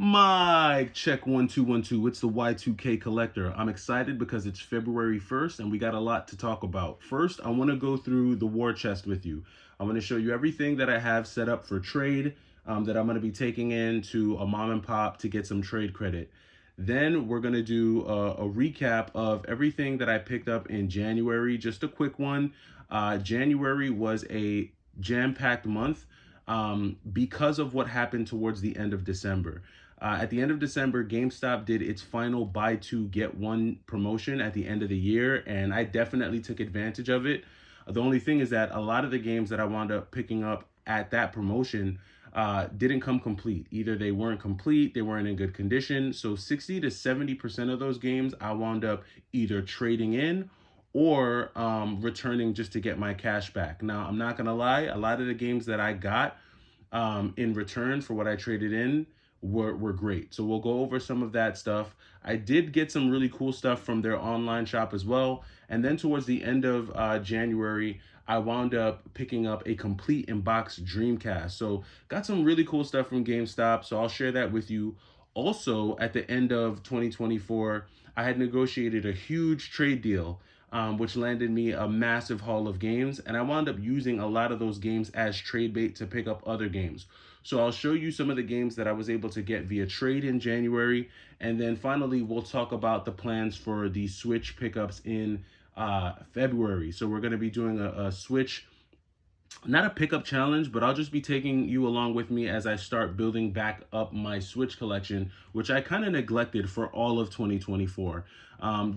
Mic check 1 2 1 2. It's the Y2K collector. I'm excited because it's February 1st and we got a lot to talk about. First, I want to go through the war chest with you. I'm going to show you everything that I have set up for trade that I'm going to be taking into a mom and pop to get some trade credit. Then we're going to do a recap of everything that I picked up in January. Just a quick one. January was a jam-packed month because of what happened towards the end of December. At the end of December, GameStop did its final buy two, get one promotion at the end of the year, and I definitely took advantage of it. The only thing is that a lot of the games that I wound up picking up at that promotion didn't come complete. Either they weren't complete, they weren't in good condition. So 60 to 70% of those games I wound up either trading in or returning just to get my cash back. Now, I'm not going to lie, a lot of the games that I got in return for what I traded in were great. So we'll go over some of that stuff. I did get some really cool stuff from their online shop as well. And then towards the end of January, I wound up picking up a complete in-box Dreamcast. So got some really cool stuff from GameStop. So I'll share that with you. Also, at the end of 2024, I had negotiated a huge trade deal, which landed me a massive haul of games. And I wound up using a lot of those games as trade bait to pick up other games. So I'll show you some of the games that I was able to get via trade in January. And then finally, we'll talk about the plans for the Switch pickups in February. So we're going to be doing a Switch, not a pickup challenge, but I'll just be taking you along with me as I start building back up my Switch collection, which I kind of neglected for all of 2024.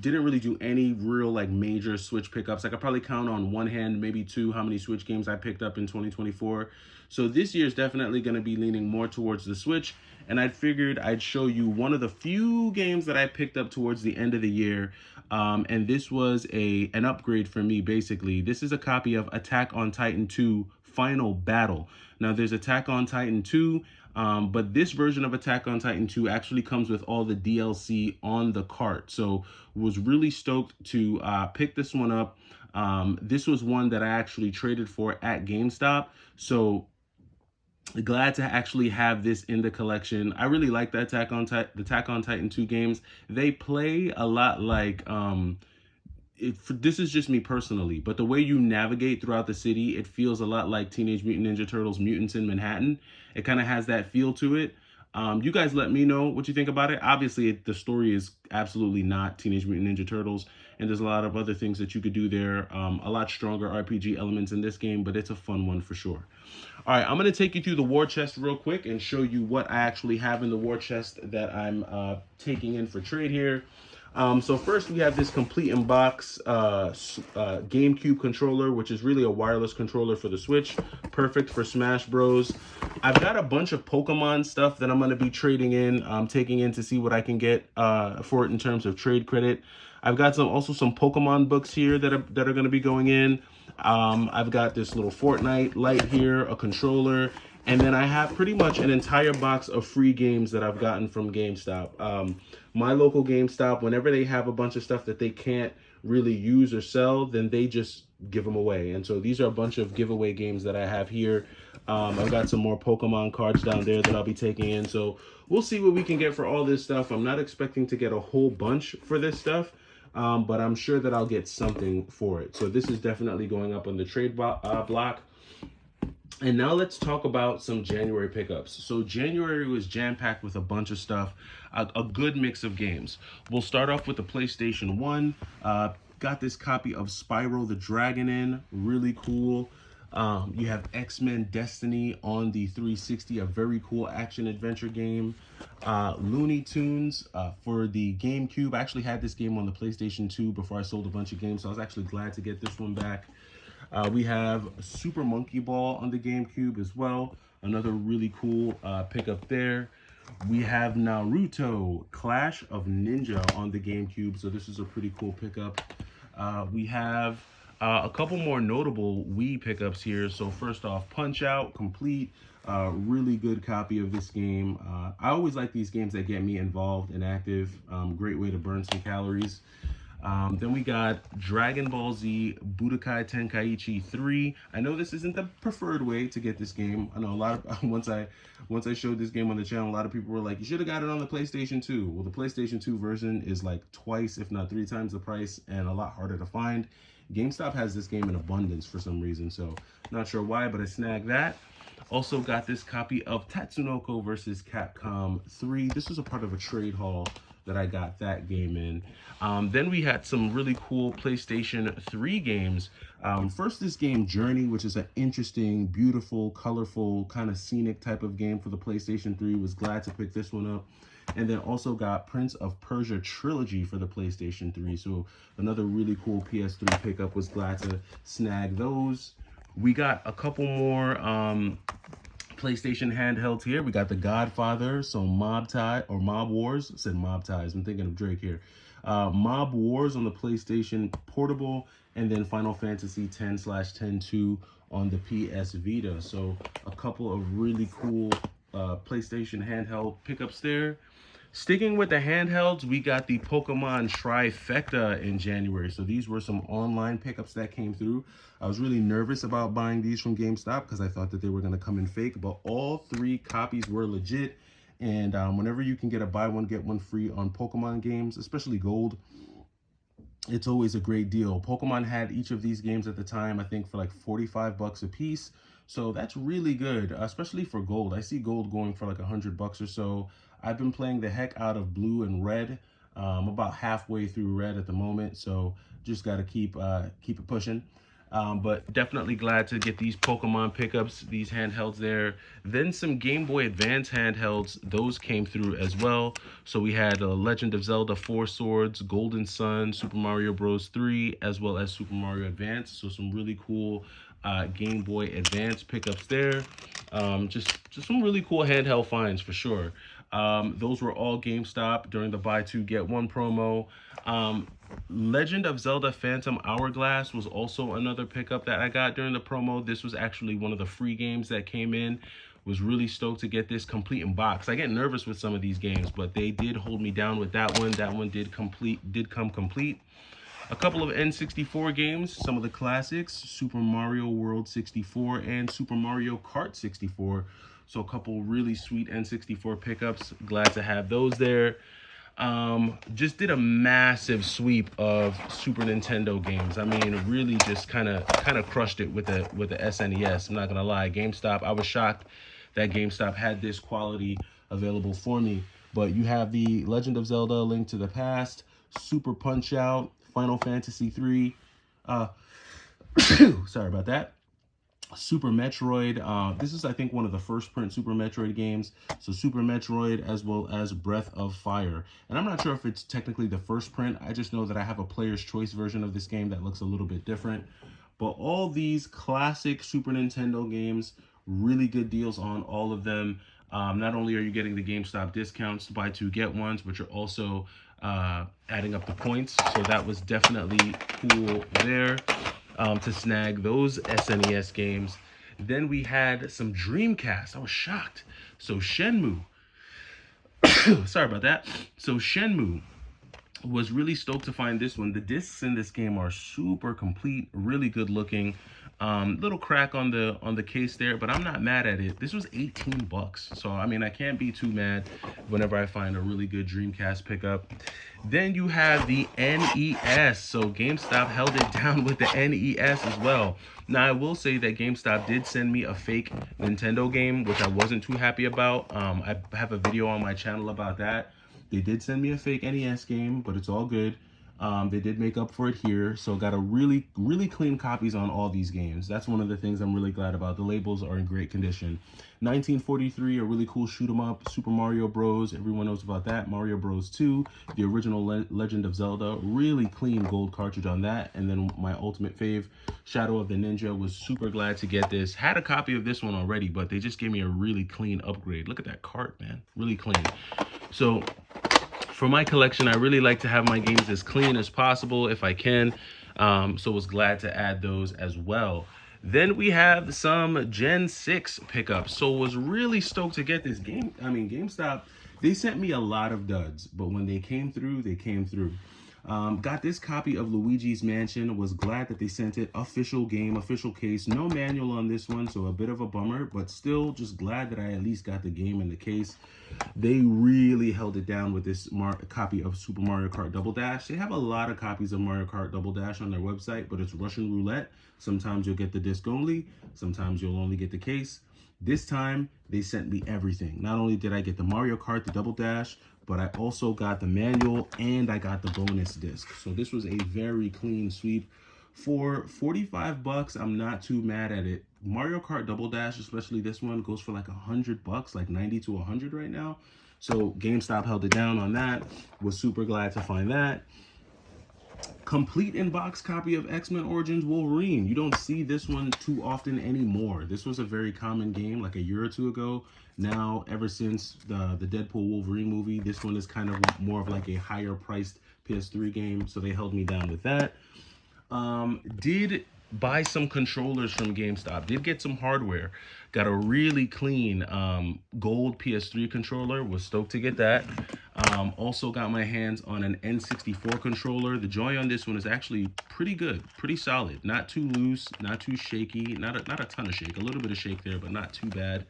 Didn't really do any real like major Switch pickups. I could probably count on one hand, maybe two, how many Switch games I picked up in 2024. So this year is definitely going to be leaning more towards the Switch. And I figured I'd show you one of the few games that I picked up towards the end of the year. And this was an upgrade for me, basically. This is a copy of Attack on Titan 2 Final Battle. Now, there's Attack on Titan 2, but this version of Attack on Titan 2 actually comes with all the DLC on the cart. So was really stoked to pick this one up. This was one that I actually traded for at GameStop. So glad to actually have this in the collection. I really like the Attack on Titan 2 games. They play a lot like this is just me personally, but the way you navigate throughout the city, it feels a lot like Teenage Mutant Ninja Turtles Mutants in Manhattan. It kind of has that feel to it. You guys let me know what you think about it. Obviously, the story is absolutely not Teenage Mutant Ninja Turtles, and there's a lot of other things that you could do there. A lot stronger RPG elements in this game, but it's a fun one for sure. All right, I'm going to take you through the war chest real quick and show you what I actually have in the war chest that I'm taking in for trade here. So first we have this complete in-box GameCube controller, which is really a wireless controller for the Switch. Perfect for Smash Bros. I've got a bunch of Pokemon stuff that I'm going to be trading in, taking in to see what I can get for it in terms of trade credit. I've got also some Pokemon books here that are going to be going in. I've got this little Fortnite light here, a controller, and then I have pretty much an entire box of free games that I've gotten from GameStop. My local GameStop, whenever they have a bunch of stuff that they can't really use or sell, then they just give them away. And so these are a bunch of giveaway games that I have here. I've got some more Pokemon cards down there that I'll be taking in. So we'll see what we can get for all this stuff. I'm not expecting to get a whole bunch for this stuff. But I'm sure that I'll get something for it. So this is definitely going up on the trade block. And now let's talk about some January pickups. So January was jam-packed with a bunch of stuff, a good mix of games. We'll start off with the PlayStation 1. Got this copy of Spyro the Dragon in, really cool. You have X-Men Destiny on the 360, a very cool action-adventure game. Looney Tunes for the GameCube. I actually had this game on the PlayStation 2 before I sold a bunch of games, so I was actually glad to get this one back. We have Super Monkey Ball on the GameCube as well. Another really cool pickup there. We have Naruto Clash of Ninja on the GameCube, so this is a pretty cool pickup. We have a couple more notable Wii pickups here. So first off, Punch Out Complete. Really good copy of this game. I always like these games that get me involved and active. Great way to burn some calories. Then we got Dragon Ball Z Budokai Tenkaichi 3. I know this isn't the preferred way to get this game. I know a lot of once I showed this game on the channel, a lot of people were like, you should have got it on the PlayStation 2. Well, the PlayStation 2 version is like twice, if not 3 times the price, and a lot harder to find. GameStop has this game in abundance for some reason, so not sure why, but I snagged that. Also got this copy of Tatsunoko versus Capcom 3. This was a part of a trade haul that I got that game in. Then we had some really cool PlayStation 3 games. First, this game Journey, which is an interesting, beautiful, colorful, kind of scenic type of game for the PlayStation 3. Was glad to pick this one up. And then also got Prince of Persia Trilogy for the PlayStation 3. So another really cool PS3 pickup. Was glad to snag those. We got a couple more PlayStation handhelds here. We got The Godfather, so Mob Wars. I said Mob Ties. I'm thinking of Drake here. Mob Wars on the PlayStation Portable, and then Final Fantasy X/10/2 on the PS Vita. So a couple of really cool PlayStation handheld pickups there. Sticking with the handhelds, we got the Pokemon Trifecta in January. So these were some online pickups that came through. I was really nervous about buying these from GameStop because I thought that they were going to come in fake, but all 3 copies were legit. And whenever you can get a buy one, get one free on Pokemon games, especially Gold, it's always a great deal. Pokemon had each of these games at the time, I think, for like 45 bucks a piece. So that's really good, especially for Gold. I see Gold going for like 100 bucks or so. I've been playing the heck out of Blue and Red. I'm about halfway through Red at the moment, so just got to keep it pushing. But definitely glad to get these Pokemon pickups, these handhelds there. Then some Game Boy Advance handhelds, those came through as well. So we had Legend of Zelda 4 Swords, Golden Sun, Super Mario Bros. 3, as well as Super Mario Advance. So some really cool Game Boy Advance pickups there. Just some really cool handheld finds for sure. Those were all GameStop during the buy 2 get 1 promo. Legend of Zelda Phantom Hourglass was also another pickup that I got during the promo. This was actually one of the free games that came in. Was really stoked to get this complete in box. I get nervous with some of these games, but they did hold me down with that one. That one did come complete. A couple of N64 games, some of the classics, Super Mario World 64 and Super Mario Kart 64. So a couple really sweet N64 pickups. Glad to have those there. Just did a massive sweep of Super Nintendo games. I mean, really just kind of crushed it with the SNES. I'm not gonna lie, GameStop. I was shocked that GameStop had this quality available for me. But you have the Legend of Zelda: Link to the Past, Super Punch Out, Final Fantasy 3. Sorry about that. Super Metroid. This is, I think, one of the first print Super Metroid games. So Super Metroid, as well as Breath of Fire. And I'm not sure if it's technically the first print. I just know that I have a player's choice version of this game that looks a little bit different. But all these classic Super Nintendo games, really good deals on all of them. Not only are you getting the GameStop discounts, buy 2 get 1s, but you're also adding up the points. So that was definitely cool there. To snag those SNES games. Then we had some Dreamcast. I was shocked. So Shenmue. Sorry about that. So Shenmue, was really stoked to find this one. The discs in this game are super complete, really good looking. Little crack on the case there, but I'm not mad at it. This was 18 bucks. So, I mean, I can't be too mad whenever I find a really good Dreamcast pickup. Then you have the NES. So GameStop held it down with the NES as well. Now, I will say that GameStop did send me a fake Nintendo game, which I wasn't too happy about. I have a video on my channel about that. They did send me a fake NES game, but it's all good. They did make up for it here, so got a really clean copies on all these games. That's one of the things I'm really glad about. The labels are in great condition. 1943, a really cool shoot 'em up. Super Mario Bros. Everyone knows about that. Mario Bros. 2, the original Legend of Zelda, really clean gold cartridge on that. And then my ultimate fave, Shadow of the Ninja, was super glad to get this. Had a copy of this one already, but they just gave me a really clean upgrade. Look at that cart, man, really clean. So for my collection, I really like to have my games as clean as possible if I can. So was glad to add those as well. Then we have some Gen 6 pickups. So was really stoked to get this game. I mean, GameStop, they sent me a lot of duds, but when they came through, they came through. Got this copy of Luigi's Mansion. Was glad that they sent it. Official game, official case. No manual on this one, so a bit of a bummer, but still just glad that I at least got the game in the case. They really held it down with this copy of Super Mario Kart Double Dash. They have a lot of copies of Mario Kart Double Dash on their website, but it's Russian roulette. Sometimes you'll get the disc only, sometimes you'll only get the case. This time, they sent me everything. Not only did I get the Mario Kart, the Double Dash, but I also got the manual and I got the bonus disc. So this was a very clean sweep. For 45 bucks, I'm not too mad at it. Mario Kart Double Dash, especially this one, goes for like 100 bucks, like 90 to 100 right now. So GameStop held it down on that. Was super glad to find that. Complete in-box copy of X-Men Origins Wolverine. You don't see this one too often anymore. This was a very common game like a year or two ago. Now, ever since the Deadpool Wolverine movie, this one is kind of more of like a higher priced PS3 game, so they held me down with that. Did buy some controllers from GameStop. Did get some hardware. Got a really clean gold PS3 controller. Was stoked to get that. Also got my hands on an N64 controller. The joy on this one is actually pretty good, pretty solid. Not too loose, not too shaky, not a ton of shake. A little bit of shake there, but not too bad.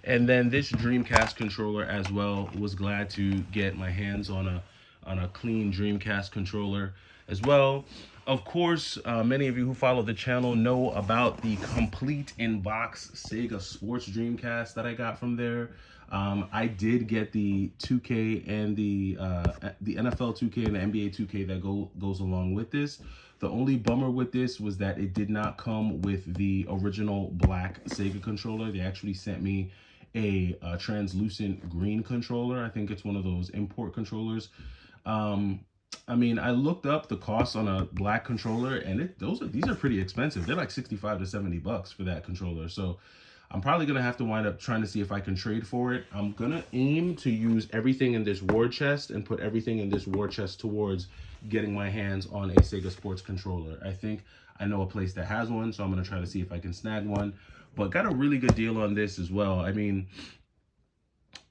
And then this Dreamcast controller as well. Was glad to get my hands on a clean Dreamcast controller as well. Of course, many of you who follow the channel know about the complete in-box Sega Sports Dreamcast that I got from there. I did get the 2K and the NFL 2K and the NBA 2K that goes along with this. The only bummer with this was that it did not come with the original black Sega controller. They actually sent me a translucent green controller. I think it's one of those import controllers. I mean, I looked up the cost on a black controller, and these are pretty expensive. They're like 65 to 70 bucks for that controller. So I'm probably gonna have to wind up trying to see if I can trade for it. I'm gonna aim to use everything in this war chest and put everything in this war chest towards getting my hands on a Sega Sports controller. I think I know a place that has one, so I'm gonna try to see if I can snag one. But got a really good deal on this as well. I mean,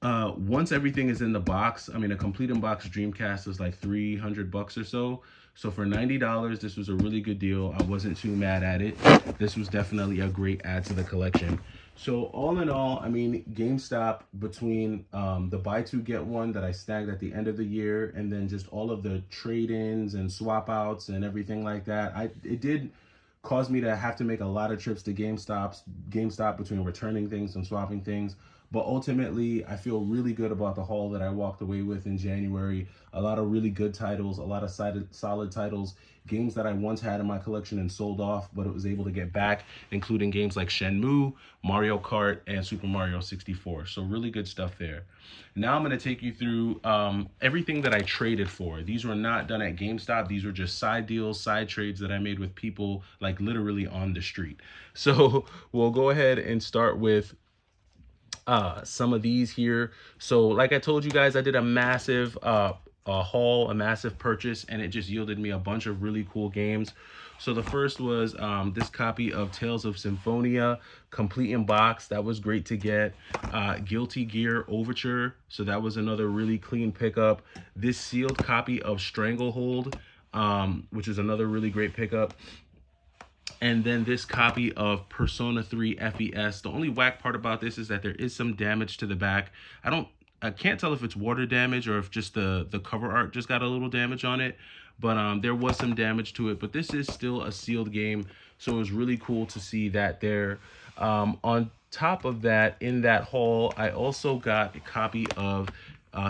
once everything is in the box, I mean, a complete in-box Dreamcast is like 300 bucks or so. So for $90, this was a really good deal. I wasn't too mad at it. This was definitely a great add to the collection. So all in all, I mean, GameStop, between the buy two get one that I snagged at the end of the year, and then just all of the trade-ins and swap outs and everything like that, it did cause me to have to make a lot of trips to GameStop between returning things and swapping things. But ultimately, I feel really good about the haul that I walked away with in January. A lot of really good titles, a lot of solid titles, games that I once had in my collection and sold off, but it was able to get back, including games like Shenmue, Mario Kart, and Super Mario 64. So really good stuff there. Now I'm going to take you through everything that I traded for. These were not done at GameStop. These were just side deals, side trades that I made with people, like literally on the street. So we'll go ahead and start with some of these here. So like I told you guys, I did a massive haul, a massive purchase, and it just yielded me a bunch of really cool games. So the first was this copy of Tales of Symphonia, complete in box. That was great to get. Guilty Gear Overture. So that was another really clean pickup. This sealed copy of Stranglehold, which is another really great pickup. And then this copy of Persona 3 FES. The only whack part about this is that there is some damage to the back. I can't tell if it's water damage or if just the cover art just got a little damage on it. But there was some damage to it. But this is still a sealed game, so it was really cool to see that there. On top of that, in that haul, I also got a copy of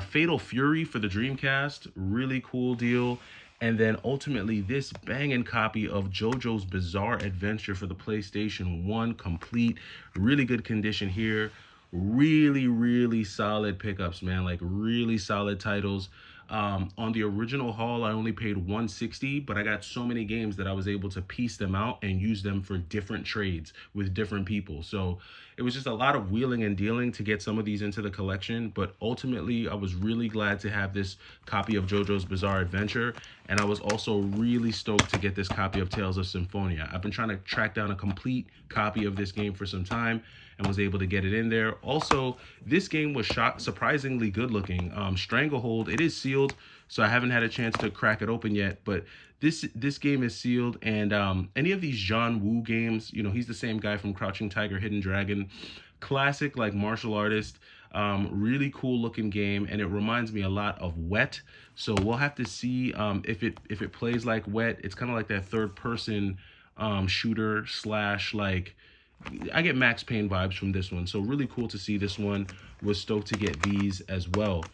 Fatal Fury for the Dreamcast. Really cool deal. And then ultimately this banging copy of JoJo's Bizarre Adventure for the PlayStation 1, complete, really good condition here. Really, really solid pickups, man. Like really solid titles. On the original haul, I only paid $160, but I got so many games that I was able to piece them out and use them for different trades with different people. So it was just a lot of wheeling and dealing to get some of these into the collection. But ultimately, I was really glad to have this copy of JoJo's Bizarre Adventure. And I was also really stoked to get this copy of Tales of Symphonia. I've been trying to track down a complete copy of this game for some time and was able to get it in there. Also, this game was surprisingly good looking. Stranglehold, it is sealed sealed, so I haven't had a chance to crack it open yet. But this game is sealed, and any of these John Woo games, you know, he's the same guy from Crouching Tiger, Hidden Dragon, classic like martial artist. Really cool looking game, and it reminds me a lot of Wet. So we'll have to see if it plays like Wet. It's kind of like that third person shooter slash like, I get Max Payne vibes from this one. So really cool to see this one. Was stoked to get these as well.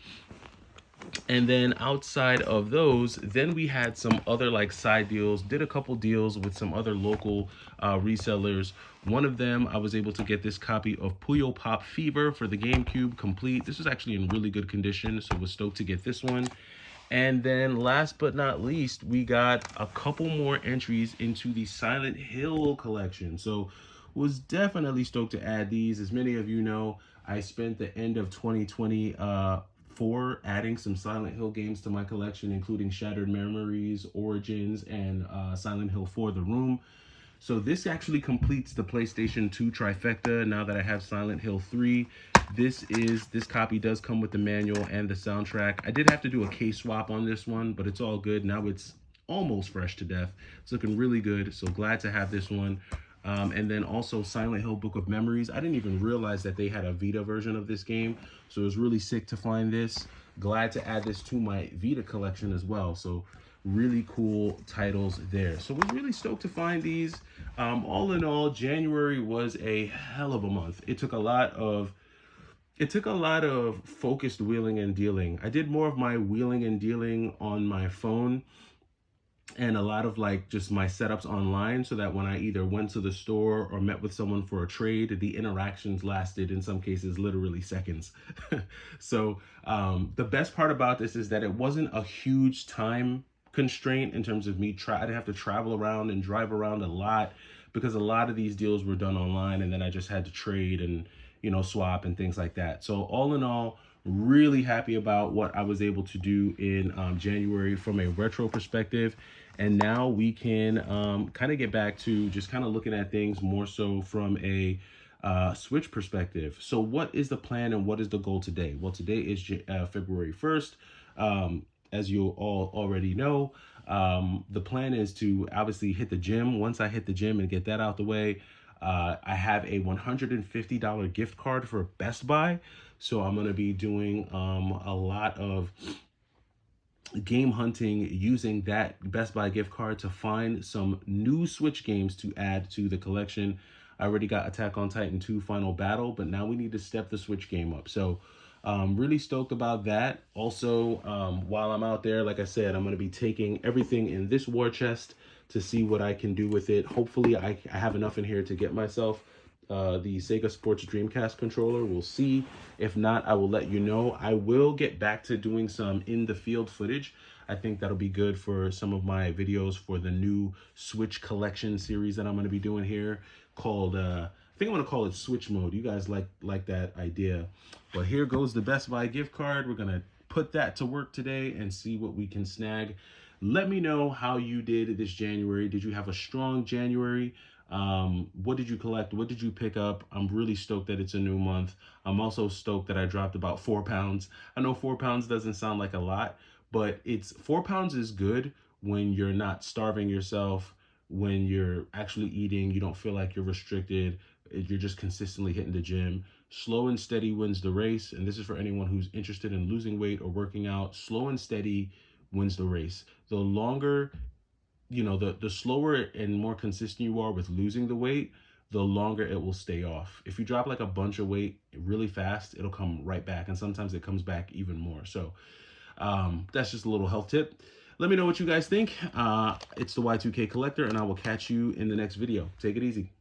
And then outside of those, then we had some other like side deals, did a couple deals with some other local resellers. One of them, I was able to get this copy of Puyo Pop Fever for the GameCube complete. This was actually in really good condition, so was stoked to get this one. And then last but not least, we got a couple more entries into the Silent Hill collection. So was definitely stoked to add these. As many of you know, I spent the end of 2020 for adding some Silent Hill games to my collection, including Shattered Memories, Origins, and Silent Hill 4 The Room. So this actually completes the PlayStation 2 trifecta now that I have Silent Hill 3. This copy does come with the manual and the soundtrack. I did have to do a case swap on this one, but it's all good. Now it's almost fresh to death. It's looking really good, so glad to have this one. And then also Silent Hill Book of Memories. I didn't even realize that they had a Vita version of this game, so it was really sick to find this. Glad to add this to my Vita collection as well. So really cool titles there. So we're really stoked to find these. All in all, January was a hell of a month. It took a lot of focused wheeling and dealing. I did more of my wheeling and dealing on my phone, and a lot of like just my setups online, so that when I either went to the store or met with someone for a trade, the interactions lasted in some cases literally seconds. So the best part about this is that it wasn't a huge time constraint in terms of me I didn't have to travel around and drive around a lot, because a lot of these deals were done online, and then I just had to trade and, you know, swap and things like that. So all in all, really happy about what I was able to do in January from a retro perspective. And now we can kind of get back to just kind of looking at things more so from a Switch perspective. So what is the plan and what is the goal today? Well, today is February 1st. As you all already know, the plan is to obviously hit the gym. Once I hit the gym and get that out the way, I have a $150 gift card for Best Buy. So I'm going to be doing a lot of game hunting using that Best Buy gift card to find some new Switch games to add to the collection. I already got Attack on Titan 2 Final Battle, but now we need to step the Switch game up. So really stoked about that. Also, while I'm out there, like I said, I'm going to be taking everything in this war chest to see what I can do with it. Hopefully I have enough in here to get myself the Sega Sports Dreamcast controller. We'll see. If not, I will let you know. I will get back to doing some in the field footage. I think that'll be good for some of my videos for the new Switch collection series that I'm going to be doing here, called I think I'm going to call it Switch Mode. You guys like that idea. But here goes the Best Buy gift card. We're going to put that to work today and see what we can snag. Let me know how you did this January. Did you have a strong January? What did you collect? What did you pick up? I'm really stoked that it's a new month. I'm also stoked that I dropped about 4 pounds. I know 4 pounds doesn't sound like a lot, but 4 pounds is good when you're not starving yourself, when you're actually eating, you don't feel like you're restricted, you're just consistently hitting the gym. Slow and steady wins the race. And this is for anyone who's interested in losing weight or working out. Slow and steady wins the race. The longer, you know, the slower and more consistent you are with losing the weight, the longer it will stay off. If you drop like a bunch of weight really fast, it'll come right back. And sometimes it comes back even more. So that's just a little health tip. Let me know what you guys think. It's the Y2K Collector, and I will catch you in the next video. Take it easy.